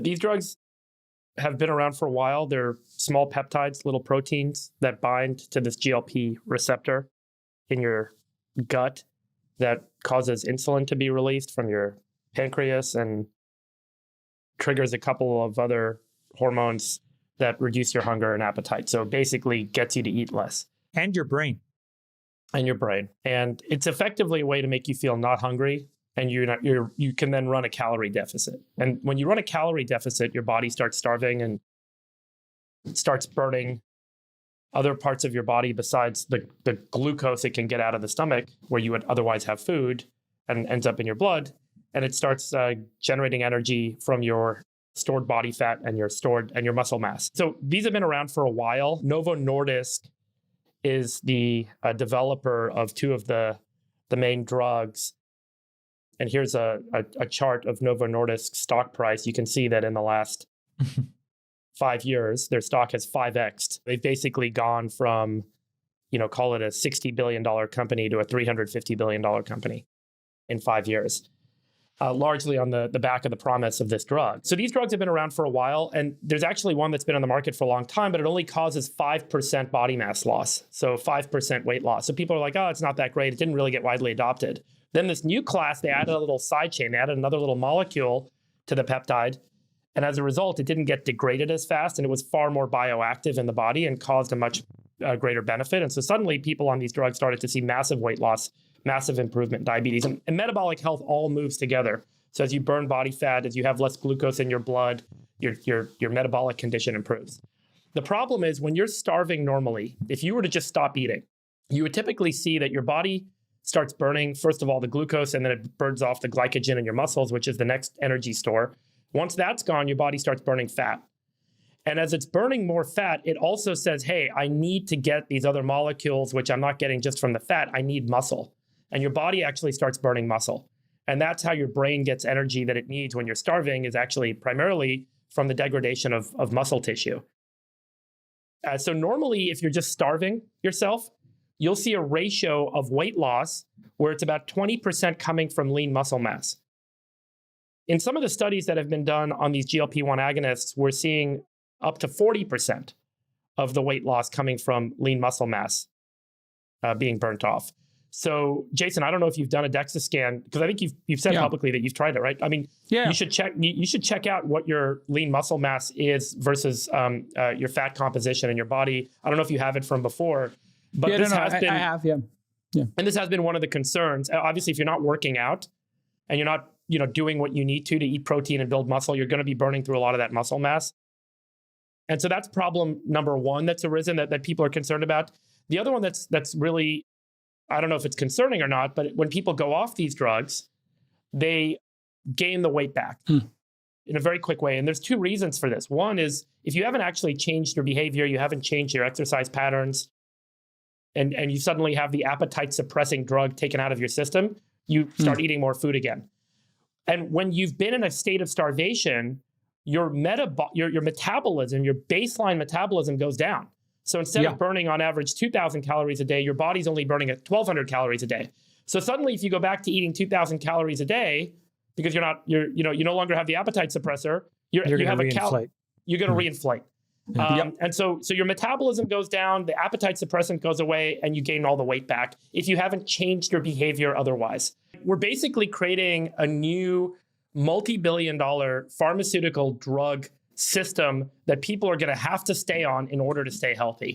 These drugs have been around for a while. They're small peptides, little proteins that bind to this GLP receptor in your gut that causes insulin to be released from your pancreas and triggers a couple of other hormones that reduce your hunger and appetite. So basically gets you to eat less. And your brain. And your brain. And it's effectively a way to make you feel not hungry. And you can then run a calorie deficit. And when you run a calorie deficit, your body starts starving and starts burning other parts of your body besides the glucose it can get out of the stomach, where you would otherwise have food, and ends up in your blood. And it starts generating energy from your stored body fat and your muscle mass. So these have been around for a while. Novo Nordisk is the developer of two of the main drugs. And here's a chart of Novo Nordisk's stock price. You can see that in the last 5 years, their stock has 5x'd. They've basically gone from, call it a $60 billion company to a $350 billion company in 5 years, largely on the back of the promise of this drug. So these drugs have been around for a while, and there's actually one that's been on the market for a long time, but it only causes 5% body mass loss, so 5% weight loss. So people are like, oh, it's not that great. It didn't really get widely adopted. Then this new class, they added a little side chain. They added another little molecule to the peptide. And as a result, it didn't get degraded as fast, and it was far more bioactive in the body and caused a much greater benefit. And so suddenly people on these drugs started to see massive weight loss, massive improvement in diabetes, and metabolic health all moves together. So as you burn body fat, as you have less glucose in your blood, your metabolic condition improves. The problem is when you're starving normally, if you were to just stop eating, you would typically see that your body starts burning, first of all, the glucose, and then it burns off the glycogen in your muscles, which is the next energy store. Once that's gone, your body starts burning fat. And as it's burning more fat, it also says, hey, I need to get these other molecules, which I'm not getting just from the fat. I need muscle. And your body actually starts burning muscle. And that's how your brain gets energy that it needs when you're starving, is actually primarily from the degradation of muscle tissue. So normally, if you're just starving yourself, you'll see a ratio of weight loss where it's about 20% coming from lean muscle mass. In some of the studies that have been done on these GLP-1 agonists, we're seeing up to 40% of the weight loss coming from lean muscle mass being burnt off. So, Jason, I don't know if you've done a DEXA scan, because I think you've said publicly that you've tried it, right? I mean, you should check out what your lean muscle mass is versus your fat composition in your body. I don't know if you have it from before, but I have. And this has been one of the concerns. Obviously, if you're not working out and you're not doing what you need to eat protein and build muscle, you're going to be burning through a lot of that muscle mass. And so that's problem number one that's arisen that people are concerned about. The other one that's really, I don't know if it's concerning or not, but when people go off these drugs, they gain the weight back in a very quick way. And there's two reasons for this. One is if you haven't actually changed your behavior, you haven't changed your exercise patterns, and you suddenly have the appetite suppressing drug taken out of your system, you start eating more food again. And when you've been in a state of starvation, your metabolism, your baseline metabolism goes down. So instead of burning on average 2,000 calories a day, your body's only burning at 1,200 calories a day. So suddenly, if you go back to eating 2,000 calories a day, because you no longer have the appetite suppressor, you're going to reinflate. And so your metabolism goes down, the appetite suppressant goes away, and you gain all the weight back if you haven't changed your behavior otherwise. We're basically creating a new multi-billion-dollar pharmaceutical drug system that people are going to have to stay on in order to stay healthy.